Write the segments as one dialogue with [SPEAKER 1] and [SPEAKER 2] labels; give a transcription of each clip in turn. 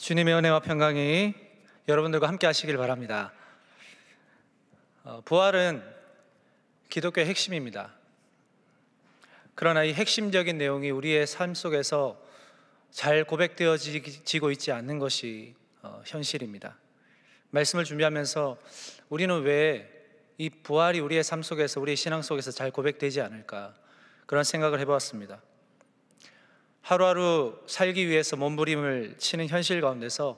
[SPEAKER 1] 주님의 은혜와 평강이 여러분들과 함께 하시길 바랍니다. 부활은 기독교의 핵심입니다. 그러나 이 핵심적인 내용이 우리의 삶 속에서 잘 고백되어지고 있지 않는 것이 현실입니다. 말씀을 준비하면서 우리는 왜 이 부활이 우리의 삶 속에서, 우리의 신앙 속에서 잘 고백되지 않을까, 그런 생각을 해보았습니다. 하루하루 살기 위해서 몸부림을 치는 현실 가운데서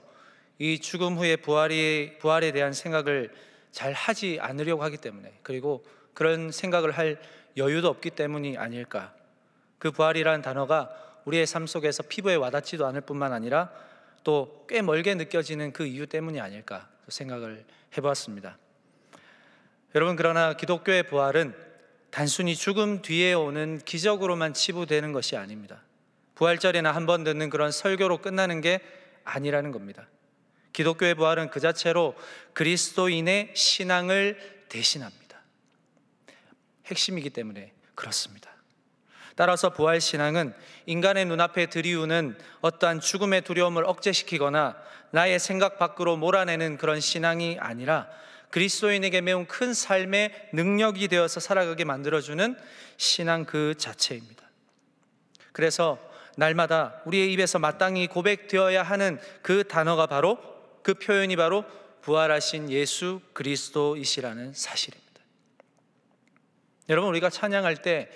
[SPEAKER 1] 이 죽음 후의 부활에 대한 생각을 잘 하지 않으려고 하기 때문에, 그리고 그런 생각을 할 여유도 없기 때문이 아닐까. 그 부활이라는 단어가 우리의 삶 속에서 피부에 와닿지도 않을 뿐만 아니라 또 꽤 멀게 느껴지는 그 이유 때문이 아닐까 생각을 해보았습니다. 여러분, 그러나 기독교의 부활은 단순히 죽음 뒤에 오는 기적으로만 치부되는 것이 아닙니다. 부활절에나 한 번 듣는 그런 설교로 끝나는 게 아니라는 겁니다. 기독교의 부활은 그 자체로 그리스도인의 신앙을 대신합니다. 핵심이기 때문에 그렇습니다. 따라서 부활 신앙은 인간의 눈앞에 들이우는 어떠한 죽음의 두려움을 억제시키거나 나의 생각 밖으로 몰아내는 그런 신앙이 아니라 그리스도인에게 매우 큰 삶의 능력이 되어서 살아가게 만들어주는 신앙 그 자체입니다. 그래서 날마다 우리의 입에서 마땅히 고백되어야 하는 그 단어가 바로, 그 표현이 바로 부활하신 예수 그리스도이시라는 사실입니다. 여러분, 우리가 찬양할 때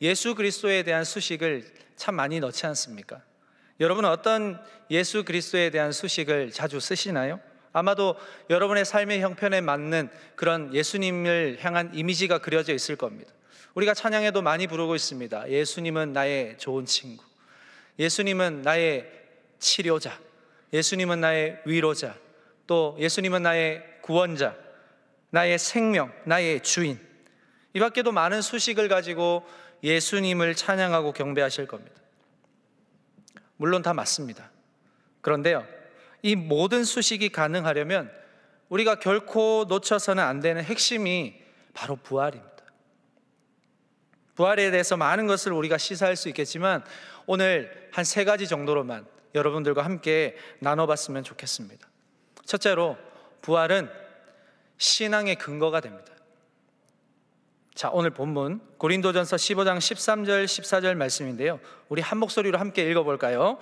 [SPEAKER 1] 예수 그리스도에 대한 수식을 참 많이 넣지 않습니까? 여러분은 어떤 예수 그리스도에 대한 수식을 자주 쓰시나요? 아마도 여러분의 삶의 형편에 맞는 그런 예수님을 향한 이미지가 그려져 있을 겁니다. 우리가 찬양에도 많이 부르고 있습니다. 예수님은 나의 좋은 친구, 예수님은 나의 치료자, 예수님은 나의 위로자, 또 예수님은 나의 구원자, 나의 생명, 나의 주인. 이 밖에도 많은 수식을 가지고 예수님을 찬양하고 경배하실 겁니다. 물론 다 맞습니다. 그런데요, 이 모든 수식이 가능하려면 우리가 결코 놓쳐서는 안 되는 핵심이 바로 부활입니다. 부활에 대해서 많은 것을 우리가 시사할 수 있겠지만 오늘 한 3가지 정도로만 여러분들과 함께 나눠봤으면 좋겠습니다. 첫째로, 부활은 신앙의 근거가 됩니다. 자, 오늘 본문 고린도전서 15장 13절 14절 말씀인데요, 우리 한 목소리로 함께 읽어볼까요?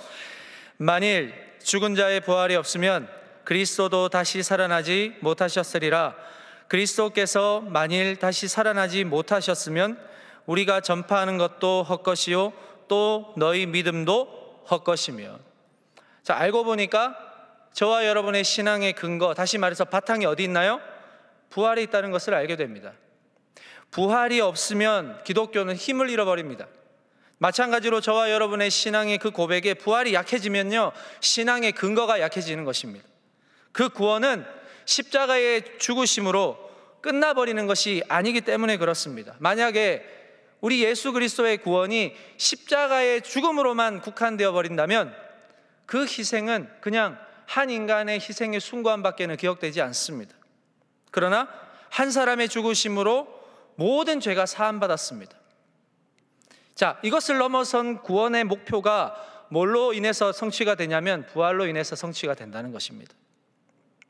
[SPEAKER 1] 만일 죽은 자의 부활이 없으면 그리스도도 다시 살아나지 못하셨으리라. 그리스도께서 만일 다시 살아나지 못하셨으면 우리가 전파하는 것도 헛것이요 또 너희 믿음도 헛것이며. 자, 알고 보니까 저와 여러분의 신앙의 근거, 다시 말해서 바탕이 어디 있나요? 부활에 있다는 것을 알게 됩니다. 부활이 없으면 기독교는 힘을 잃어버립니다. 마찬가지로 저와 여러분의 신앙의 그 고백에 부활이 약해지면요, 신앙의 근거가 약해지는 것입니다. 그 구원은 십자가의 죽으심으로 끝나버리는 것이 아니기 때문에 그렇습니다. 만약에 우리 예수 그리스도의 구원이 십자가의 죽음으로만 국한되어 버린다면 그 희생은 그냥 한 인간의 희생의 순간밖에는 기억되지 않습니다. 그러나 한 사람의 죽으심으로 모든 죄가 사함받았습니다. 자, 이것을 넘어선 구원의 목표가 뭘로 인해서 성취가 되냐면 부활로 인해서 성취가 된다는 것입니다.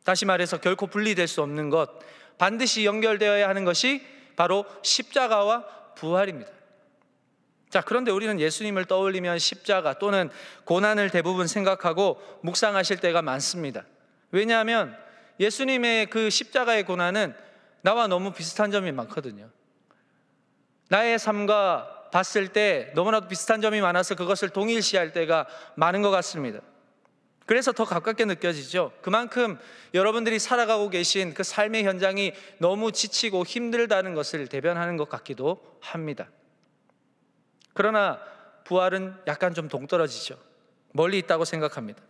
[SPEAKER 1] 다시 말해서 결코 분리될 수 없는 것, 반드시 연결되어야 하는 것이 바로 십자가와 부활입니다. 자, 그런데 우리는 예수님을 떠올리면 십자가 또는 고난을 대부분 생각하고 묵상하실 때가 많습니다. 왜냐하면 예수님의 그 십자가의 고난은 나와 너무 비슷한 점이 많거든요. 나의 삶과 봤을 때 너무나도 비슷한 점이 많아서 그것을 동일시할 때가 많은 것 같습니다. 그래서 더 가깝게 느껴지죠. 그만큼 여러분들이 살아가고 계신 그 삶의 현장이 너무 지치고 힘들다는 것을 대변하는 것 같기도 합니다. 그러나 부활은 약간 좀 동떨어지죠. 멀리 있다고 생각합니다.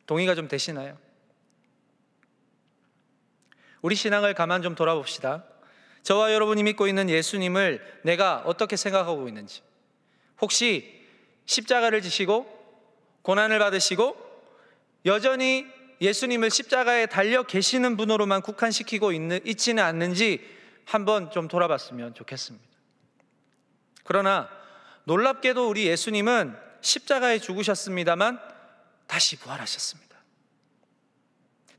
[SPEAKER 1] 동의가 좀 되시나요? 우리 신앙을 가만 좀 돌아봅시다. 저와 여러분이 믿고 있는 예수님을 내가 어떻게 생각하고 있는지, 혹시 십자가를 지시고 고난을 받으시고 여전히 예수님을 십자가에 달려 계시는 분으로만 국한시키고 있지는 않는지 한번 좀 돌아봤으면 좋겠습니다. 그러나 놀랍게도 우리 예수님은 십자가에 죽으셨습니다만 다시 부활하셨습니다.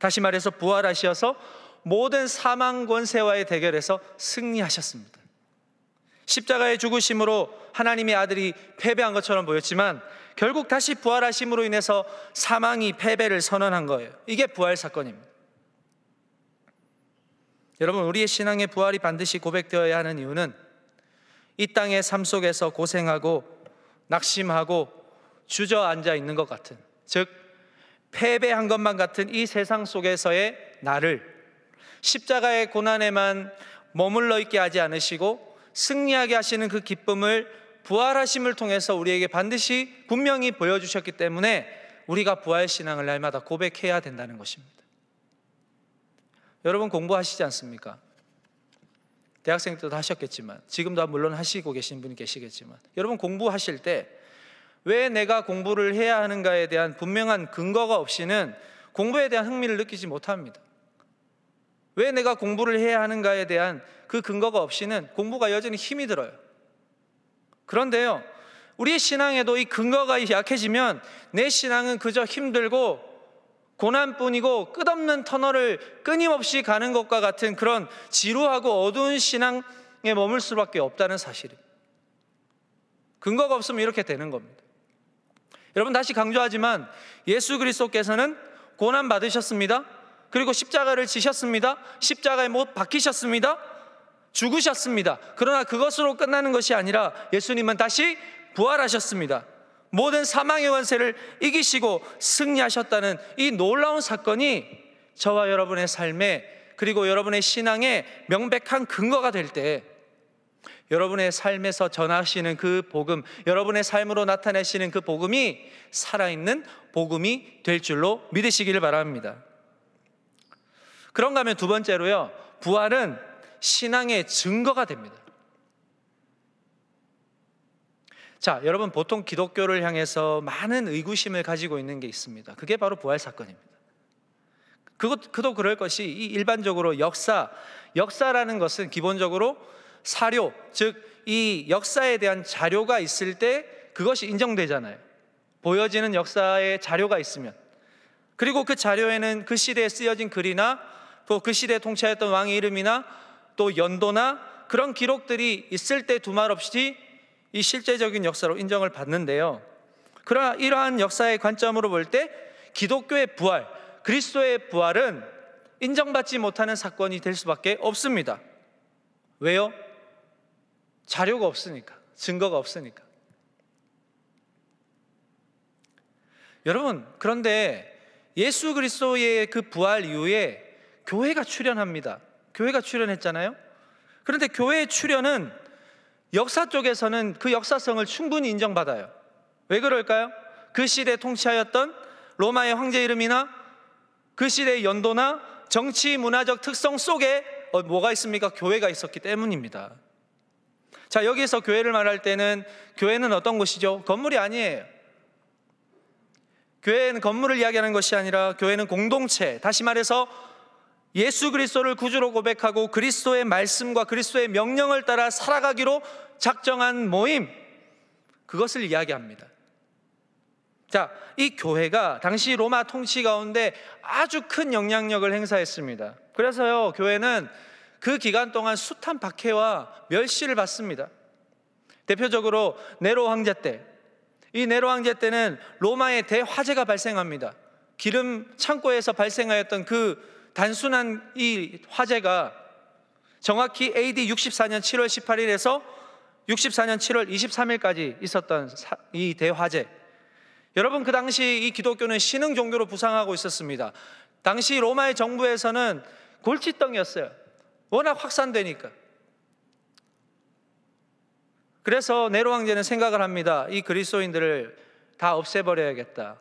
[SPEAKER 1] 다시 말해서 부활하셔서 모든 사망 권세와의 대결에서 승리하셨습니다. 십자가의 죽으심으로 하나님의 아들이 패배한 것처럼 보였지만 결국 다시 부활하심으로 인해서 사망이 패배를 선언한 거예요. 이게 부활 사건입니다. 여러분, 우리의 신앙의 부활이 반드시 고백되어야 하는 이유는 이 땅의 삶 속에서 고생하고 낙심하고 주저앉아 있는 것 같은, 즉 패배한 것만 같은 이 세상 속에서의 나를 십자가의 고난에만 머물러 있게 하지 않으시고 승리하게 하시는 그 기쁨을 부활하심을 통해서 우리에게 반드시 분명히 보여주셨기 때문에 우리가 부활신앙을 날마다 고백해야 된다는 것입니다. 여러분, 공부하시지 않습니까? 대학생 때도 하셨겠지만 지금도 물론 하시고 계신 분이 계시겠지만, 여러분 공부하실 때 왜 내가 공부를 해야 하는가에 대한 분명한 근거가 없이는 공부에 대한 흥미를 느끼지 못합니다. 왜 내가 공부를 해야 하는가에 대한 그 근거가 없이는 공부가 여전히 힘이 들어요. 그런데요, 우리의 신앙에도 이 근거가 약해지면 내 신앙은 그저 힘들고 고난뿐이고 끝없는 터널을 끊임없이 가는 것과 같은 그런 지루하고 어두운 신앙에 머물 수밖에 없다는 사실입니다. 근거가 없으면 이렇게 되는 겁니다. 여러분, 다시 강조하지만 예수 그리스도께서는 고난 받으셨습니다. 그리고 십자가를 지셨습니다. 십자가에 못 박히셨습니다. 죽으셨습니다. 그러나 그것으로 끝나는 것이 아니라 예수님은 다시 부활하셨습니다. 모든 사망의 권세를 이기시고 승리하셨다는 이 놀라운 사건이 저와 여러분의 삶에, 그리고 여러분의 신앙에 명백한 근거가 될 때 여러분의 삶에서 전하시는 그 복음, 여러분의 삶으로 나타내시는 그 복음이 살아있는 복음이 될 줄로 믿으시기를 바랍니다. 그런가 하면 두 번째로요, 부활은 신앙의 증거가 됩니다. 자, 여러분, 보통 기독교를 향해서 많은 의구심을 가지고 있는 게 있습니다. 그게 바로 부활 사건입니다. 그도 그럴 것이, 이 일반적으로 역사라는 것은 기본적으로 사료, 즉 이 역사에 대한 자료가 있을 때 그것이 인정되잖아요. 보여지는 역사의 자료가 있으면, 그리고 그 자료에는 그 시대에 쓰여진 글이나 또 그 시대에 통치하였던 왕의 이름이나 또 연도나 그런 기록들이 있을 때 두말 없이 이 실제적인 역사로 인정을 받는데요, 그러나 이러한 역사의 관점으로 볼 때 기독교의 부활, 그리스도의 부활은 인정받지 못하는 사건이 될 수밖에 없습니다. 왜요? 자료가 없으니까, 증거가 없으니까. 여러분, 그런데 예수 그리스도의 그 부활 이후에 교회가 출현합니다. 교회가 출현했잖아요. 그런데 교회의 출현은 역사 쪽에서는 그 역사성을 충분히 인정받아요. 왜 그럴까요? 그 시대에 통치하였던 로마의 황제 이름이나 그 시대의 연도나 정치 문화적 특성 속에 뭐가 있습니까? 교회가 있었기 때문입니다. 자, 여기서 교회를 말할 때는 교회는 어떤 곳이죠? 건물이 아니에요. 교회는 건물을 이야기하는 것이 아니라 교회는 공동체, 다시 말해서 예수 그리스도를 구주로 고백하고 그리스도의 말씀과 그리스도의 명령을 따라 살아가기로 작정한 모임, 그것을 이야기합니다. 자, 이 교회가 당시 로마 통치 가운데 아주 큰 영향력을 행사했습니다. 그래서요, 교회는 그 기간 동안 숱한 박해와 멸시를 받습니다. 대표적으로 네로 황제 때, 이 네로 황제 때는 로마의 대화재가 발생합니다. 기름 창고에서 발생하였던 그 단순한 이 화재가 정확히 AD 64년 7월 18일에서 64년 7월 23일까지 있었던 이 대화재, 여러분, 그 당시 이 기독교는 신흥 종교로 부상하고 있었습니다. 당시 로마의 정부에서는 골칫덩이였어요. 워낙 확산되니까. 그래서 네로 황제는 생각을 합니다. 이 그리스도인들을 다 없애버려야겠다.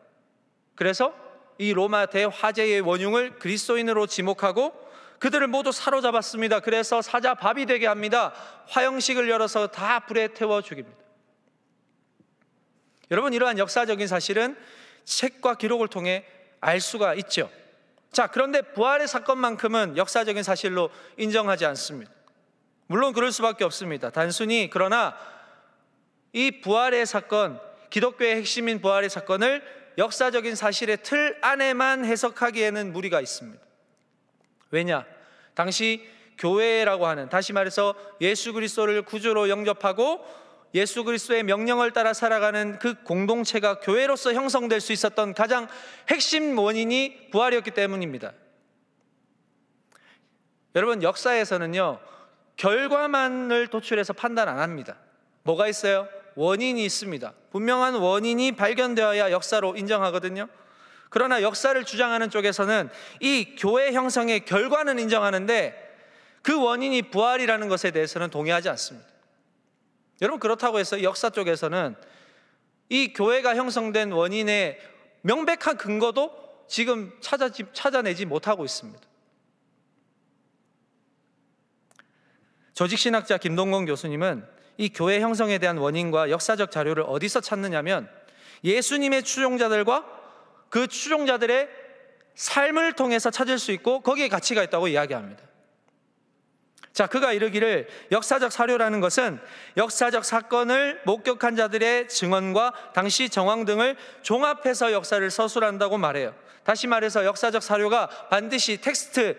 [SPEAKER 1] 그래서 이 로마 대화재의 원흉을 그리스도인으로 지목하고 그들을 모두 사로잡았습니다. 그래서 사자 밥이 되게 합니다. 화형식을 열어서 다 불에 태워 죽입니다. 여러분, 이러한 역사적인 사실은 책과 기록을 통해 알 수가 있죠. 자, 그런데 부활의 사건만큼은 역사적인 사실로 인정하지 않습니다. 물론 그럴 수밖에 없습니다. 그러나 이 부활의 사건, 기독교의 핵심인 부활의 사건을 역사적인 사실의 틀 안에만 해석하기에는 무리가 있습니다. 왜냐? 당시 교회라고 하는, 다시 말해서 예수 그리스도를 구주로 영접하고 예수 그리스도의 명령을 따라 살아가는 그 공동체가 교회로서 형성될 수 있었던 가장 핵심 원인이 부활이었기 때문입니다. 여러분, 역사에서는요, 결과만을 도출해서 판단 안 합니다. 뭐가 있어요? 원인이 있습니다. 분명한 원인이 발견되어야 역사로 인정하거든요. 그러나 역사를 주장하는 쪽에서는 이 교회 형성의 결과는 인정하는데 그 원인이 부활이라는 것에 대해서는 동의하지 않습니다. 여러분, 그렇다고 해서 역사 쪽에서는 이 교회가 형성된 원인의 명백한 근거도 지금 찾아내지 못하고 있습니다. 조직신학자 김동건 교수님은 이 교회 형성에 대한 원인과 역사적 자료를 어디서 찾느냐면 예수님의 추종자들과 그 추종자들의 삶을 통해서 찾을 수 있고 거기에 가치가 있다고 이야기합니다. 자, 그가 이르기를 역사적 사료라는 것은 역사적 사건을 목격한 자들의 증언과 당시 정황 등을 종합해서 역사를 서술한다고 말해요. 다시 말해서 역사적 사료가 반드시 텍스트,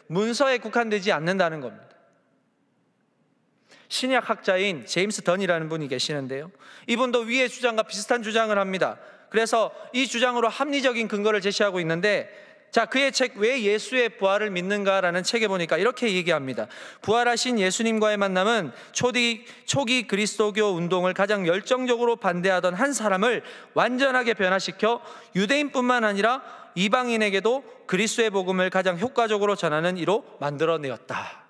[SPEAKER 1] 문서에 국한되지 않는다는 겁니다. 신약학자인 제임스 던이라는 분이 계시는데요, 이분도 위의 주장과 비슷한 주장을 합니다. 그래서 이 주장으로 합리적인 근거를 제시하고 있는데, 자, 그의 책 왜 예수의 부활을 믿는가라는 책에 보니까 이렇게 얘기합니다. 부활하신 예수님과의 만남은 초기 그리스도교 운동을 가장 열정적으로 반대하던 한 사람을 완전하게 변화시켜 유대인뿐만 아니라 이방인에게도 그리스도의 복음을 가장 효과적으로 전하는 이로 만들어내었다.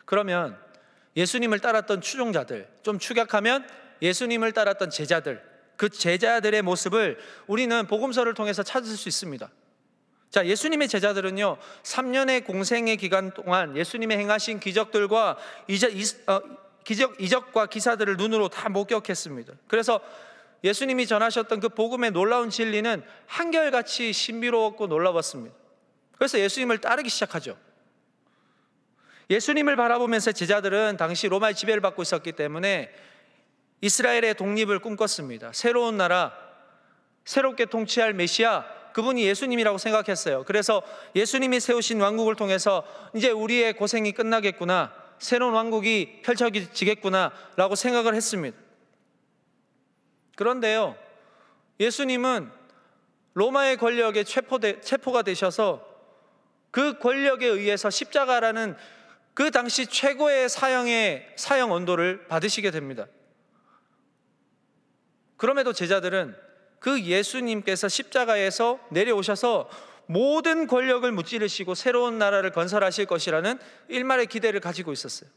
[SPEAKER 1] 그러면 예수님을 따랐던 추종자들, 좀 축약하면 예수님을 따랐던 제자들, 그 제자들의 모습을 우리는 복음서를 통해서 찾을 수 있습니다. 자, 예수님의 제자들은요, 3년의 공생의 기간 동안 예수님의 행하신 기적들과 이적과 기사들을 눈으로 다 목격했습니다. 그래서 예수님이 전하셨던 그 복음의 놀라운 진리는 한결같이 신비로웠고 놀라웠습니다. 그래서 예수님을 따르기 시작하죠. 예수님을 바라보면서 제자들은 당시 로마의 지배를 받고 있었기 때문에 이스라엘의 독립을 꿈꿨습니다. 새로운 나라, 새롭게 통치할 메시아, 그분이 예수님이라고 생각했어요. 그래서 예수님이 세우신 왕국을 통해서 이제 우리의 고생이 끝나겠구나, 새로운 왕국이 펼쳐지겠구나 라고 생각을 했습니다. 그런데요, 예수님은 로마의 권력에 체포가 되셔서 그 권력에 의해서 십자가라는 그 당시 최고의 사형 언도를 받으시게 됩니다. 그럼에도 제자들은 그 예수님께서 십자가에서 내려오셔서 모든 권력을 무찌르시고 새로운 나라를 건설하실 것이라는 일말의 기대를 가지고 있었어요.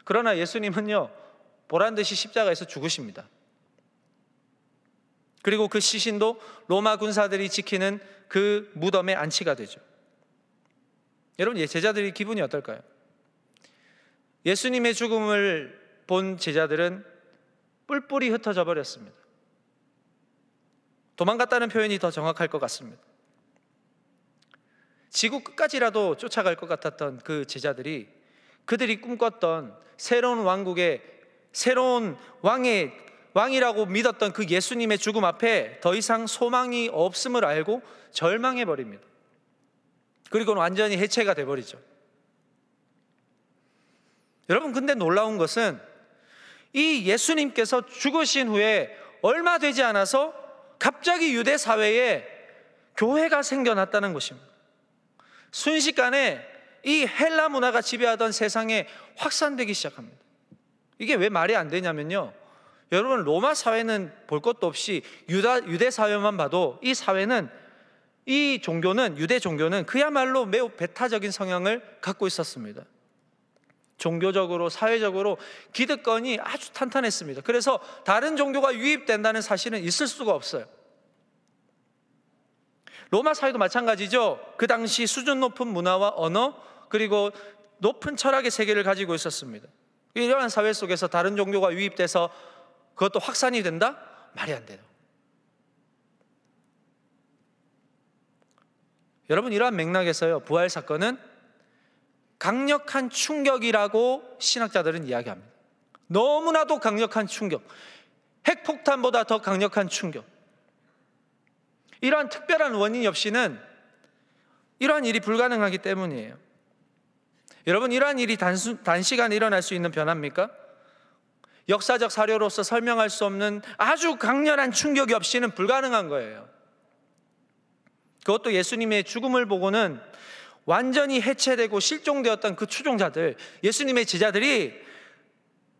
[SPEAKER 1] 그러나 예수님은요, 보란듯이 십자가에서 죽으십니다. 그리고 그 시신도 로마 군사들이 지키는 그 무덤에 안치가 되죠. 여러분, 제자들의 기분이 어떨까요? 예수님의 죽음을 본 제자들은 뿔뿔이 흩어져 버렸습니다. 도망갔다는 표현이 더 정확할 것 같습니다. 지구 끝까지라도 쫓아갈 것 같았던 그 제자들이, 그들이 꿈꿨던 새로운 왕국의 새로운 왕이라고 믿었던 그 예수님의 죽음 앞에 더 이상 소망이 없음을 알고 절망해 버립니다. 그리고는 완전히 해체가 돼버리죠. 여러분, 근데 놀라운 것은 이 예수님께서 죽으신 후에 얼마 되지 않아서 갑자기 유대 사회에 교회가 생겨났다는 것입니다. 순식간에 이 헬라 문화가 지배하던 세상에 확산되기 시작합니다. 이게 왜 말이 안 되냐면요, 여러분, 로마 사회는 볼 것도 없이 유대 사회만 봐도 이 사회는, 이 종교는, 유대 종교는 그야말로 매우 배타적인 성향을 갖고 있었습니다. 종교적으로, 사회적으로 기득권이 아주 탄탄했습니다. 그래서 다른 종교가 유입된다는 사실은 있을 수가 없어요. 로마 사회도 마찬가지죠. 그 당시 수준 높은 문화와 언어, 그리고 높은 철학의 세계를 가지고 있었습니다. 이러한 사회 속에서 다른 종교가 유입돼서 그것도 확산이 된다? 말이 안 돼요. 여러분, 이러한 맥락에서요, 부활 사건은 강력한 충격이라고 신학자들은 이야기합니다. 너무나도 강력한 충격, 핵폭탄보다 더 강력한 충격. 이러한 특별한 원인이 없이는 이러한 일이 불가능하기 때문이에요. 여러분, 이러한 일이 단시간에 일어날 수 있는 변화입니까? 역사적 사료로서 설명할 수 없는 아주 강렬한 충격이 없이는 불가능한 거예요. 그것도 예수님의 죽음을 보고는 완전히 해체되고 실종되었던 그 추종자들, 예수님의 제자들이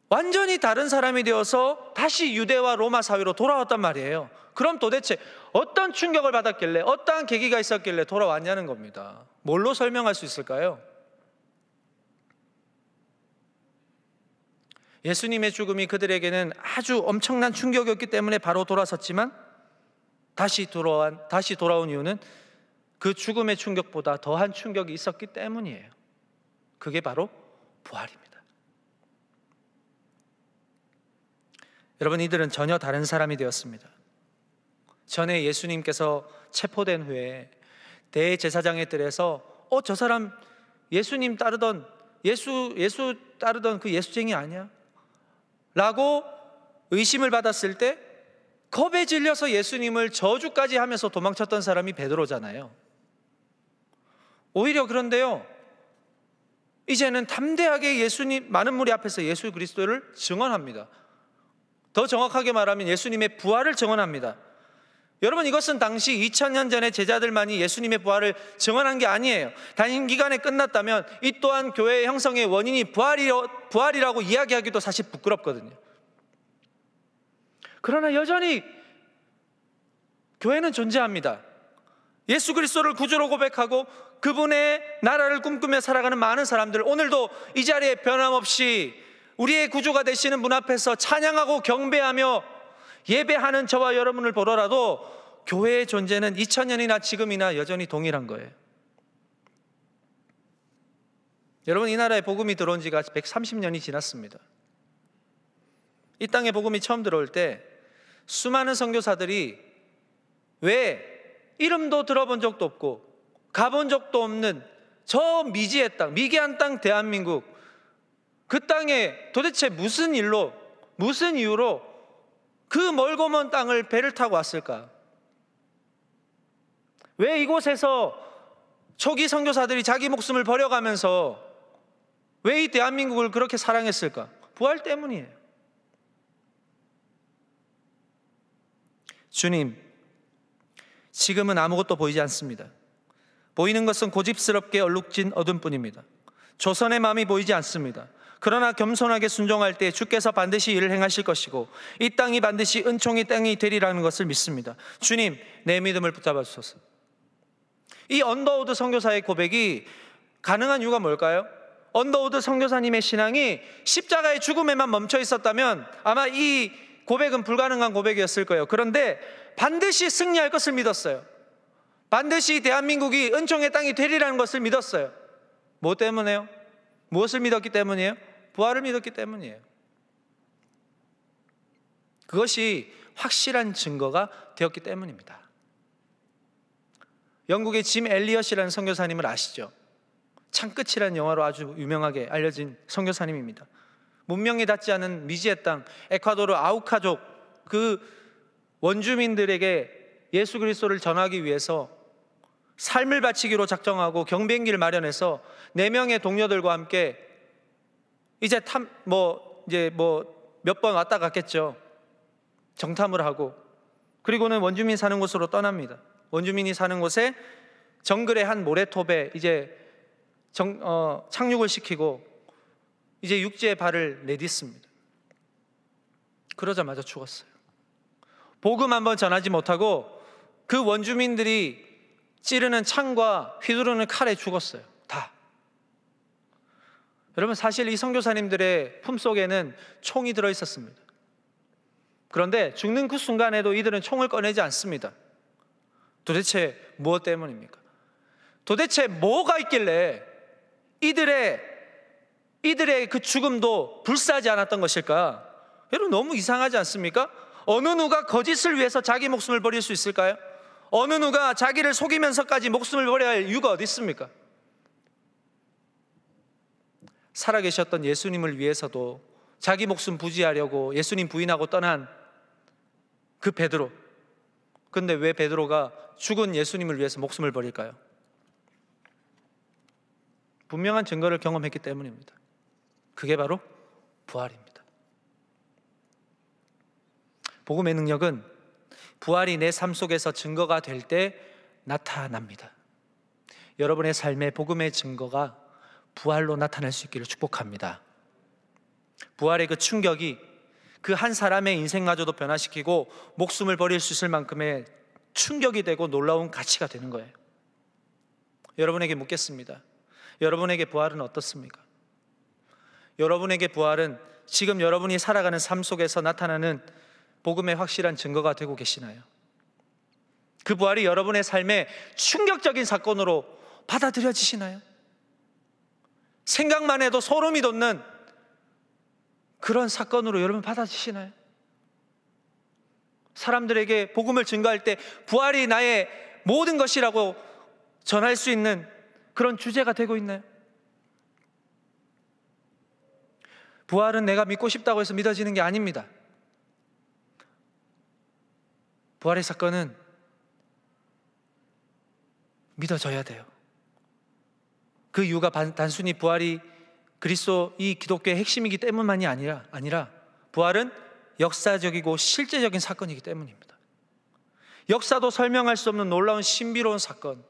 [SPEAKER 1] 완전히 다른 사람이 되어서 다시 유대와 로마 사회로 돌아왔단 말이에요. 그럼 도대체 어떤 충격을 받았길래, 어떠한 계기가 있었길래 돌아왔냐는 겁니다. 뭘로 설명할 수 있을까요? 예수님의 죽음이 그들에게는 아주 엄청난 충격이었기 때문에 바로 돌아섰지만 다시 돌아온 이유는 그 죽음의 충격보다 더한 충격이 있었기 때문이에요. 그게 바로 부활입니다. 여러분, 이들은 전혀 다른 사람이 되었습니다. 전에 예수님께서 체포된 후에 대제사장의 뜰에서 저 사람 예수님 따르던 예수 따르던 그 예수쟁이 아니야? 라고 의심을 받았을 때 겁에 질려서 예수님을 저주까지 하면서 도망쳤던 사람이 베드로잖아요. 오히려 그런데요, 이제는 담대하게 많은 무리 앞에서 예수 그리스도를 증언합니다. 더 정확하게 말하면 예수님의 부활을 증언합니다. 여러분, 이것은 당시 2000년 전에 제자들만이 예수님의 부활을 증언한 게 아니에요. 단임 기간에 끝났다면 이 또한 교회의 형성의 원인이 부활이라고 이야기하기도 사실 부끄럽거든요. 그러나 여전히 교회는 존재합니다. 예수 그리스도를 구주로 고백하고 그분의 나라를 꿈꾸며 살아가는 많은 사람들, 오늘도 이 자리에 변함없이 우리의 구주가 되시는 분 앞에서 찬양하고 경배하며 예배하는 저와 여러분을 보더라도 교회의 존재는 2000년이나 지금이나 여전히 동일한 거예요. 여러분, 이 나라에 복음이 들어온 지가 130년이 지났습니다. 이 땅에 복음이 처음 들어올 때 수많은 선교사들이 왜 이름도 들어본 적도 없고 가본 적도 없는 저 미지의 땅, 미개한 땅 대한민국, 그 땅에 도대체 무슨 일로, 무슨 이유로 그 멀고 먼 땅을 배를 타고 왔을까? 왜 이곳에서 초기 선교사들이 자기 목숨을 버려가면서 왜 이 대한민국을 그렇게 사랑했을까? 부활 때문이에요. 주님, 지금은 아무것도 보이지 않습니다. 보이는 것은 고집스럽게 얼룩진 어둠뿐입니다. 조선의 마음이 보이지 않습니다. 그러나 겸손하게 순종할 때 주께서 반드시 일을 행하실 것이고 이 땅이 반드시 은총의 땅이 되리라는 것을 믿습니다. 주님, 내 믿음을 붙잡아 주소서. 이 언더우드 선교사의 고백이 가능한 이유가 뭘까요? 언더우드 선교사님의 신앙이 십자가의 죽음에만 멈춰 있었다면 아마 이 고백은 불가능한 고백이었을 거예요. 그런데 반드시 승리할 것을 믿었어요. 반드시 대한민국이 은총의 땅이 되리라는 것을 믿었어요. 뭐 때문에요? 무엇을 믿었기 때문이에요? 부활을 믿었기 때문이에요. 그것이 확실한 증거가 되었기 때문입니다. 영국의 짐 엘리엇이라는 선교사님을 아시죠? 창끝이라는 영화로 아주 유명하게 알려진 선교사님입니다. 문명이 닿지 않은 미지의 땅 에콰도르 아우카족 그 원주민들에게 예수 그리스도를 전하기 위해서 삶을 바치기로 작정하고 경비행기를 마련해서 4명의 동료들과 함께 이제 몇 번 왔다 갔겠죠. 정탐을 하고 그리고는 원주민 사는 곳으로 떠납니다. 원주민이 사는 곳에 정글의 한 모래톱에 이제 착륙을 시키고 이제 육지에 발을 내딛습니다. 그러자마자 죽었어요. 복음 한번 전하지 못하고 그 원주민들이 찌르는 창과 휘두르는 칼에 죽었어요. 다. 여러분, 사실 이 선교사님들의 품속에는 총이 들어있었습니다. 그런데 죽는 그 순간에도 이들은 총을 꺼내지 않습니다. 도대체 무엇 때문입니까? 도대체 뭐가 있길래 이들의 그 죽음도 불사하지 않았던 것일까? 여러분, 너무 이상하지 않습니까? 어느 누가 거짓을 위해서 자기 목숨을 버릴 수 있을까요? 어느 누가 자기를 속이면서까지 목숨을 버려야 할 이유가 어디 있습니까? 살아계셨던 예수님을 위해서도 자기 목숨 부지하려고 예수님 부인하고 떠난 그 베드로. 근데 왜 베드로가 죽은 예수님을 위해서 목숨을 버릴까요? 분명한 증거를 경험했기 때문입니다. 그게 바로 부활입니다. 복음의 능력은 부활이 내 삶 속에서 증거가 될 때 나타납니다. 여러분의 삶에 복음의 증거가 부활로 나타날 수 있기를 축복합니다. 부활의 그 충격이 그 한 사람의 인생마저도 변화시키고 목숨을 버릴 수 있을 만큼의 충격이 되고 놀라운 가치가 되는 거예요. 여러분에게 묻겠습니다. 여러분에게 부활은 어떻습니까? 여러분에게 부활은 지금 여러분이 살아가는 삶 속에서 나타나는 복음의 확실한 증거가 되고 계시나요? 그 부활이 여러분의 삶에 충격적인 사건으로 받아들여지시나요? 생각만 해도 소름이 돋는 그런 사건으로 여러분 받아지시나요? 사람들에게 복음을 증거할 때 부활이 나의 모든 것이라고 전할 수 있는 그런 주제가 되고 있나요? 부활은 내가 믿고 싶다고 해서 믿어지는 게 아닙니다. 부활의 사건은 믿어져야 돼요. 그 이유가 단순히 부활이 그리스도 이 기독교의 핵심이기 때문만이 아니라 부활은 역사적이고 실제적인 사건이기 때문입니다. 역사도 설명할 수 없는 놀라운 신비로운 사건,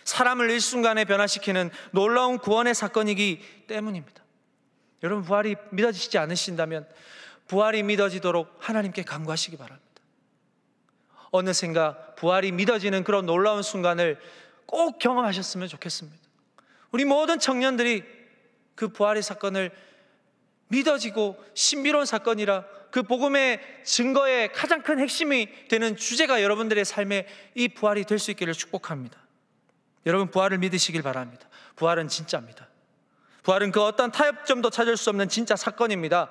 [SPEAKER 1] 사람을 일순간에 변화시키는 놀라운 구원의 사건이기 때문입니다. 여러분, 부활이 믿어지지 않으신다면 부활이 믿어지도록 하나님께 간구하시기 바랍니다. 어느샌가 부활이 믿어지는 그런 놀라운 순간을 꼭 경험하셨으면 좋겠습니다. 우리 모든 청년들이 그 부활의 사건을 믿어지고 신비로운 사건이라 그 복음의 증거의 가장 큰 핵심이 되는 주제가 여러분들의 삶에 이 부활이 될 수 있기를 축복합니다. 여러분, 부활을 믿으시길 바랍니다. 부활은 진짜입니다. 부활은 그 어떤 타협점도 찾을 수 없는 진짜 사건입니다.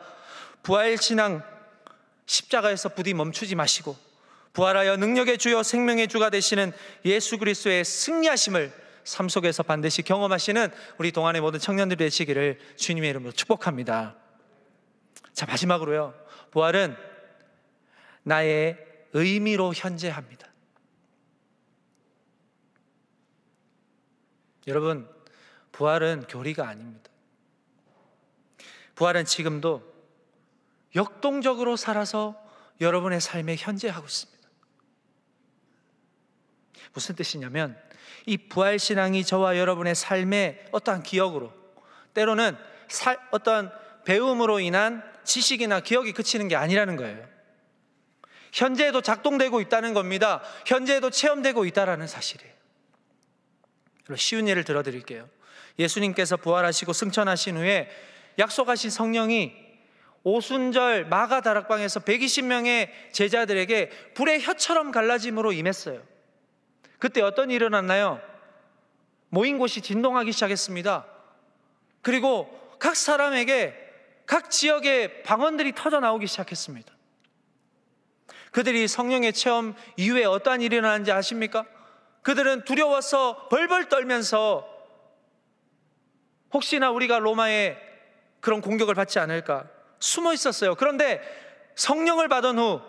[SPEAKER 1] 부활 신앙, 십자가에서 부디 멈추지 마시고 부활하여 능력의 주요 생명의 주가 되시는 예수 그리스도의 승리하심을 삶 속에서 반드시 경험하시는 우리 동안의 모든 청년들이 되시기를 주님의 이름으로 축복합니다. 자, 마지막으로요, 부활은 나의 의미로 현재합니다. 여러분, 부활은 교리가 아닙니다. 부활은 지금도 역동적으로 살아서 여러분의 삶에 현재하고 있습니다. 무슨 뜻이냐면 이 부활신앙이 저와 여러분의 삶의 어떠한 기억으로, 때로는 어떠한 배움으로 인한 지식이나 기억이 그치는 게 아니라는 거예요. 현재에도 작동되고 있다는 겁니다. 현재에도 체험되고 있다는 사실이에요. 쉬운 예를 들어드릴게요. 예수님께서 부활하시고 승천하신 후에 약속하신 성령이 오순절 마가다락방에서 120명의 제자들에게 불의 혀처럼 갈라짐으로 임했어요. 그때 어떤 일이 일어났나요? 모인 곳이 진동하기 시작했습니다. 그리고 각 사람에게 각 지역의 방언들이 터져 나오기 시작했습니다. 그들이 성령의 체험 이후에 어떠한 일이 일어나는지 아십니까? 그들은 두려워서 벌벌 떨면서 혹시나 우리가 로마의 그런 공격을 받지 않을까 숨어 있었어요. 그런데 성령을 받은 후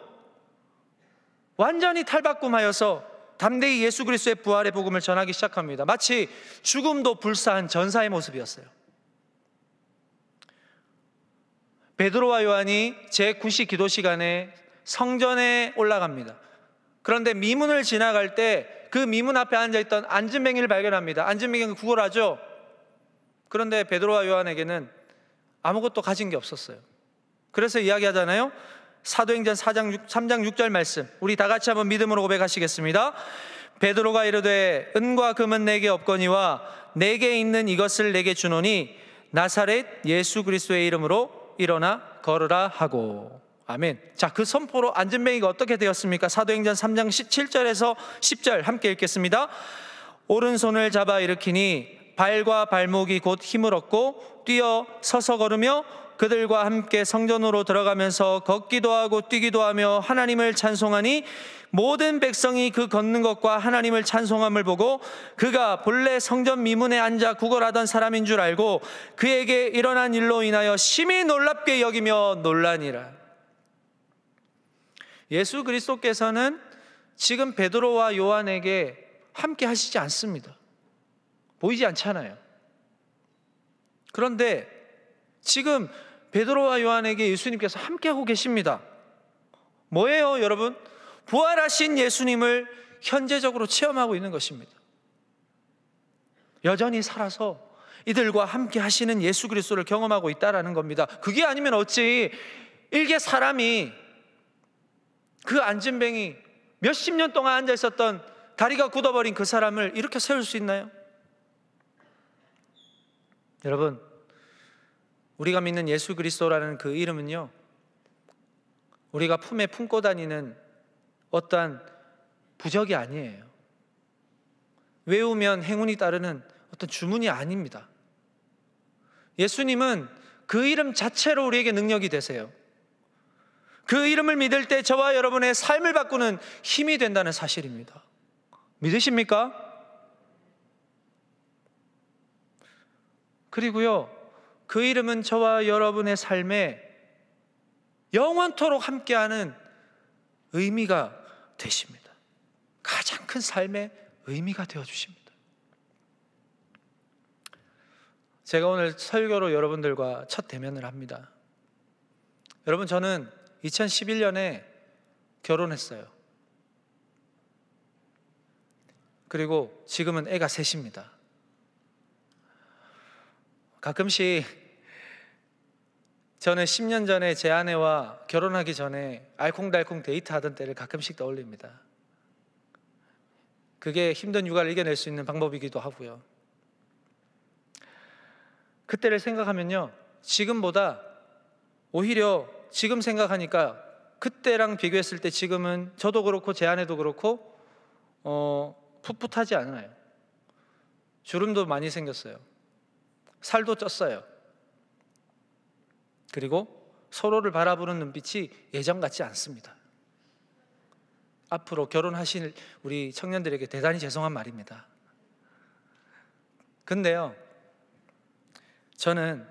[SPEAKER 1] 완전히 탈바꿈하여서 담대히 예수 그리스도의 부활의 복음을 전하기 시작합니다. 마치 죽음도 불사한 전사의 모습이었어요. 베드로와 요한이 제9시 기도 시간에 성전에 올라갑니다. 그런데 미문을 지나갈 때 그 미문 앞에 앉아있던 안진뱅이를 발견합니다. 안진뱅이는 구걸하죠. 그런데 베드로와 요한에게는 아무것도 가진 게 없었어요. 그래서 이야기하잖아요. 사도행전 3장 6절 말씀, 우리 다 같이 한번 믿음으로 고백하시겠습니다. 베드로가 이르되 은과 금은 내게 없거니와 내게 있는 이것을 내게 주노니 나사렛 예수 그리스도의 이름으로 일어나 걸으라 하고. 아멘. 자, 그 선포로 안진뱅이가 어떻게 되었습니까? 사도행전 3장 7절에서 10절 함께 읽겠습니다. 오른손을 잡아 일으키니 발과 발목이 곧 힘을 얻고 뛰어 서서 걸으며 그들과 함께 성전으로 들어가면서 걷기도 하고 뛰기도 하며 하나님을 찬송하니 모든 백성이 그 걷는 것과 하나님을 찬송함을 보고 그가 본래 성전 미문에 앉아 구걸하던 사람인 줄 알고 그에게 일어난 일로 인하여 심히 놀랍게 여기며 놀라니라. 예수 그리스도께서는 지금 베드로와 요한에게 함께 하시지 않습니다. 보이지 않잖아요. 그런데 지금 베드로와 요한에게 예수님께서 함께하고 계십니다. 뭐예요, 여러분? 부활하신 예수님을 현재적으로 체험하고 있는 것입니다. 여전히 살아서 이들과 함께 하시는 예수 그리스도를 경험하고 있다는 겁니다. 그게 아니면 어찌 일개 사람이, 그 안진뱅이 몇십 년 동안 앉아 있었던, 다리가 굳어버린 그 사람을 이렇게 세울 수 있나요? 여러분, 우리가 믿는 예수 그리스도라는 그 이름은요, 우리가 품에 품고 다니는 어떠한 부적이 아니에요. 외우면 행운이 따르는 어떤 주문이 아닙니다. 예수님은 그 이름 자체로 우리에게 능력이 되세요. 그 이름을 믿을 때 저와 여러분의 삶을 바꾸는 힘이 된다는 사실입니다. 믿으십니까? 그리고요, 그 이름은 저와 여러분의 삶에 영원토록 함께하는 의미가 되십니다. 가장 큰 삶의 의미가 되어주십니다. 제가 오늘 설교로 여러분들과 첫 대면을 합니다. 여러분, 저는 2011년에 결혼했어요. 그리고 지금은 애가 셋입니다. 가끔씩 저는 10년 전에 제 아내와 결혼하기 전에 알콩달콩 데이트하던 때를 가끔씩 떠올립니다. 그게 힘든 육아를 이겨낼 수 있는 방법이기도 하고요. 그때를 생각하면요, 지금보다 오히려 지금 생각하니까 그때랑 비교했을 때 지금은 저도 그렇고 제 아내도 그렇고 풋풋하지 않아요. 주름도 많이 생겼어요. 살도 쪘어요. 그리고 서로를 바라보는 눈빛이 예전 같지 않습니다. 앞으로 결혼하실 우리 청년들에게 대단히 죄송한 말입니다. 근데요, 저는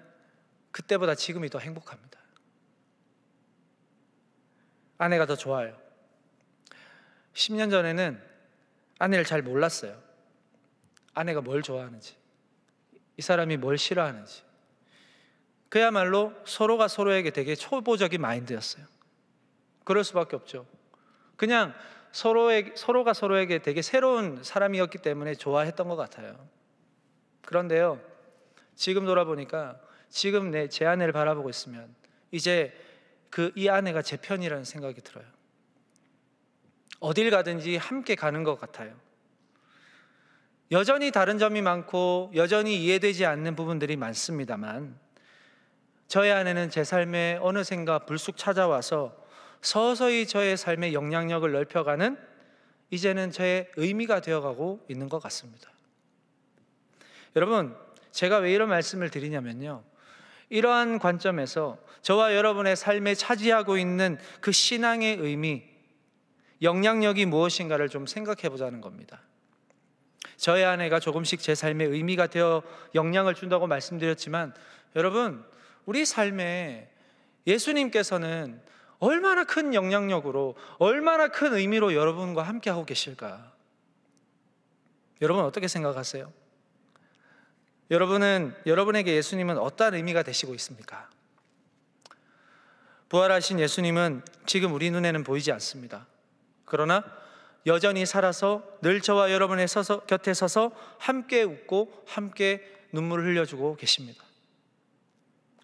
[SPEAKER 1] 그때보다 지금이 더 행복합니다. 아내가 더 좋아요. 10년 전에는 아내를 잘 몰랐어요. 아내가 뭘 좋아하는지, 이 사람이 뭘 싫어하는지. 그야말로 서로가 서로에게 되게 초보적인 마인드였어요. 그럴 수밖에 없죠. 그냥 서로가 서로에게 되게 새로운 사람이었기 때문에 좋아했던 것 같아요. 그런데요, 지금 돌아보니까 지금 제 아내를 바라보고 있으면 이제 이 아내가 제 편이라는 생각이 들어요. 어딜 가든지 함께 가는 것 같아요. 여전히 다른 점이 많고 여전히 이해되지 않는 부분들이 많습니다만, 저의 아내는 제 삶에 어느샌가 불쑥 찾아와서 서서히 저의 삶의 영향력을 넓혀가는, 이제는 저의 의미가 되어가고 있는 것 같습니다. 여러분, 제가 왜 이런 말씀을 드리냐면요, 이러한 관점에서 저와 여러분의 삶에 차지하고 있는 그 신앙의 의미, 영향력이 무엇인가를 좀 생각해 보자는 겁니다. 저의 아내가 조금씩 제 삶에 의미가 되어 영향을 준다고 말씀드렸지만, 여러분, 우리 삶에 예수님께서는 얼마나 큰 영향력으로, 얼마나 큰 의미로 여러분과 함께하고 계실까? 여러분 어떻게 생각하세요? 여러분에게 예수님은 어떠한 의미가 되시고 있습니까? 부활하신 예수님은 지금 우리 눈에는 보이지 않습니다. 그러나 여전히 살아서 늘 저와 여러분의 곁에 서서 함께 웃고 함께 눈물을 흘려주고 계십니다.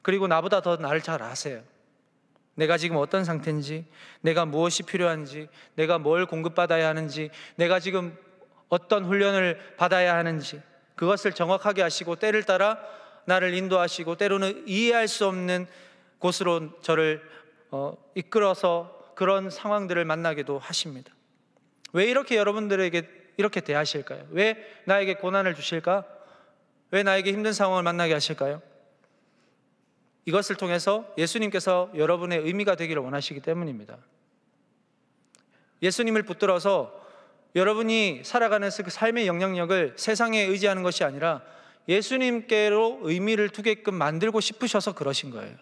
[SPEAKER 1] 그리고 나보다 더 나를 잘 아세요. 내가 지금 어떤 상태인지, 내가 무엇이 필요한지, 내가 뭘 공급받아야 하는지, 내가 지금 어떤 훈련을 받아야 하는지, 그것을 정확하게 아시고 때를 따라 나를 인도하시고 때로는 이해할 수 없는 곳으로 저를 이끌어서 그런 상황들을 만나기도 하십니다. 왜 이렇게 여러분들에게 이렇게 대하실까요? 왜 나에게 고난을 주실까? 왜 나에게 힘든 상황을 만나게 하실까요? 이것을 통해서 예수님께서 여러분의 의미가 되기를 원하시기 때문입니다. 예수님을 붙들어서 여러분이 살아가는 그 삶의 영향력을 세상에 의지하는 것이 아니라 예수님께로 의미를 두게끔 만들고 싶으셔서 그러신 거예요.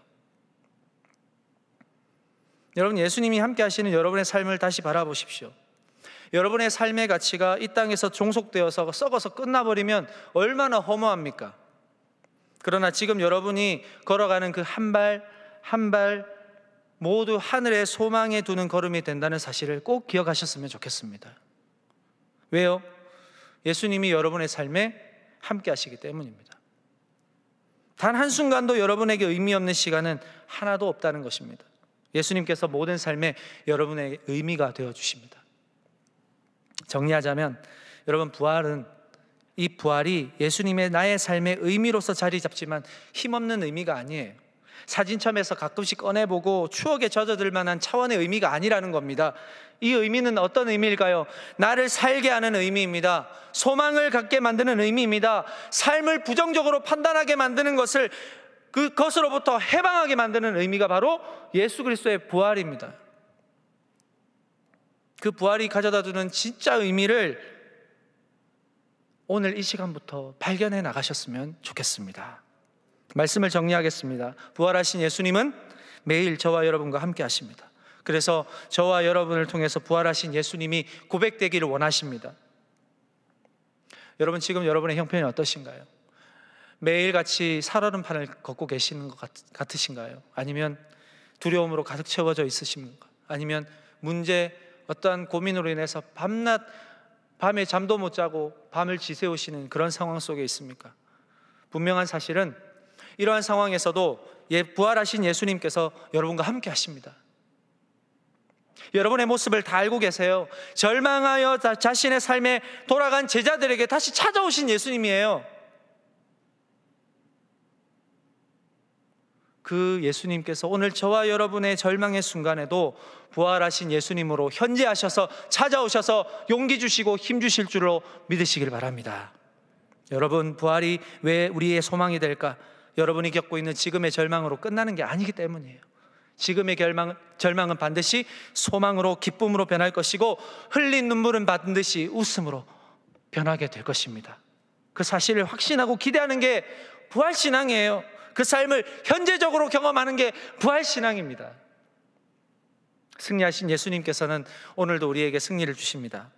[SPEAKER 1] 여러분, 예수님이 함께 하시는 여러분의 삶을 다시 바라보십시오. 여러분의 삶의 가치가 이 땅에서 종속되어서 썩어서 끝나버리면 얼마나 허무합니까? 그러나 지금 여러분이 걸어가는 그 한 발 한 발 모두 하늘의 소망에 두는 걸음이 된다는 사실을 꼭 기억하셨으면 좋겠습니다. 왜요? 예수님이 여러분의 삶에 함께 하시기 때문입니다. 단 한순간도 여러분에게 의미 없는 시간은 하나도 없다는 것입니다. 예수님께서 모든 삶에 여러분의 의미가 되어 주십니다. 정리하자면 여러분, 이 부활이 예수님의 나의 삶의 의미로서 자리 잡지만 힘없는 의미가 아니에요. 사진첩에서 가끔씩 꺼내보고 추억에 젖어들 만한 차원의 의미가 아니라는 겁니다. 이 의미는 어떤 의미일까요? 나를 살게 하는 의미입니다. 소망을 갖게 만드는 의미입니다. 삶을 부정적으로 판단하게 만드는 그것으로부터 해방하게 만드는 의미가 바로 예수 그리스도의 부활입니다. 그 부활이 가져다 주는 진짜 의미를 오늘 이 시간부터 발견해 나가셨으면 좋겠습니다. 말씀을 정리하겠습니다. 부활하신 예수님은 매일 저와 여러분과 함께 하십니다. 그래서 저와 여러분을 통해서 부활하신 예수님이 고백되기를 원하십니다. 여러분, 지금 여러분의 형편이 어떠신가요? 매일같이 살얼음판을 걷고 계시는 것 같으신가요? 아니면 두려움으로 가득 채워져 있으십니까? 아니면 어떠한 고민으로 인해서 밤에 잠도 못 자고 밤을 지새우시는 그런 상황 속에 있습니까? 분명한 사실은 이러한 상황에서도 부활하신 예수님께서 여러분과 함께 하십니다. 여러분의 모습을 다 알고 계세요. 절망하여 자신의 삶에 돌아간 제자들에게 다시 찾아오신 예수님이에요. 그 예수님께서 오늘 저와 여러분의 절망의 순간에도 부활하신 예수님으로 현재하셔서 찾아오셔서 용기 주시고 힘 주실 줄로 믿으시길 바랍니다. 여러분, 부활이 왜 우리의 소망이 될까? 여러분이 겪고 있는 지금의 절망으로 끝나는 게 아니기 때문이에요. 지금의 절망은 반드시 소망으로, 기쁨으로 변할 것이고, 흘린 눈물은 반드시 웃음으로 변하게 될 것입니다. 그 사실을 확신하고 기대하는 게 부활신앙이에요. 그 삶을 현재적으로 경험하는 게 부활신앙입니다. 승리하신 예수님께서는 오늘도 우리에게 승리를 주십니다.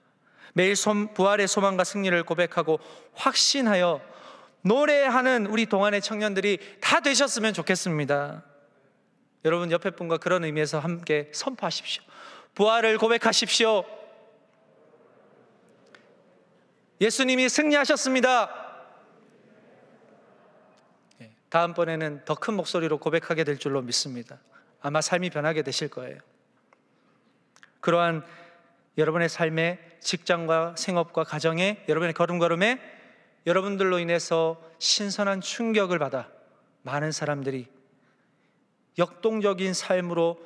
[SPEAKER 1] 매일 부활의 소망과 승리를 고백하고 확신하여 노래하는 우리 동안의 청년들이 다 되셨으면 좋겠습니다. 여러분, 옆에 분과 그런 의미에서 함께 선포하십시오. 부활을 고백하십시오. 예수님이 승리하셨습니다. 다음번에는 더 큰 목소리로 고백하게 될 줄로 믿습니다. 아마 삶이 변하게 되실 거예요. 그러한 여러분의 삶의 직장과 생업과 가정에, 여러분의 걸음걸음에 여러분들로 인해서 신선한 충격을 받아 많은 사람들이 역동적인 삶으로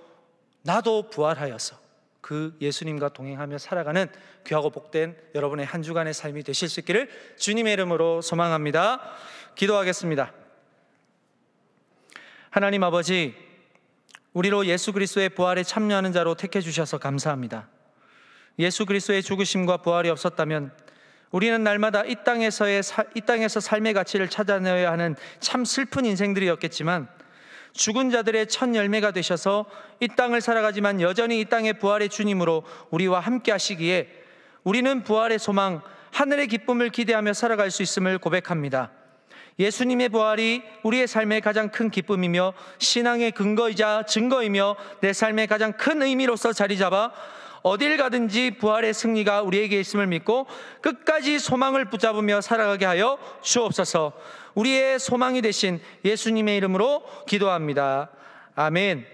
[SPEAKER 1] 나도 부활하여서 그 예수님과 동행하며 살아가는 귀하고 복된 여러분의 한 주간의 삶이 되실 수 있기를 주님의 이름으로 소망합니다. 기도하겠습니다. 하나님 아버지, 우리로 예수 그리스도의 부활에 참여하는 자로 택해 주셔서 감사합니다. 예수 그리스도의 죽으심과 부활이 없었다면 우리는 날마다 이 땅에서 삶의 가치를 찾아내야 하는 참 슬픈 인생들이었겠지만, 죽은 자들의 첫 열매가 되셔서 이 땅을 살아가지만 여전히 이 땅의 부활의 주님으로 우리와 함께 하시기에 우리는 부활의 소망, 하늘의 기쁨을 기대하며 살아갈 수 있음을 고백합니다. 예수님의 부활이 우리의 삶의 가장 큰 기쁨이며 신앙의 근거이자 증거이며 내 삶의 가장 큰 의미로서 자리 잡아 어딜 가든지 부활의 승리가 우리에게 있음을 믿고 끝까지 소망을 붙잡으며 살아가게 하여 주옵소서. 우리의 소망이 되신 예수님의 이름으로 기도합니다. 아멘.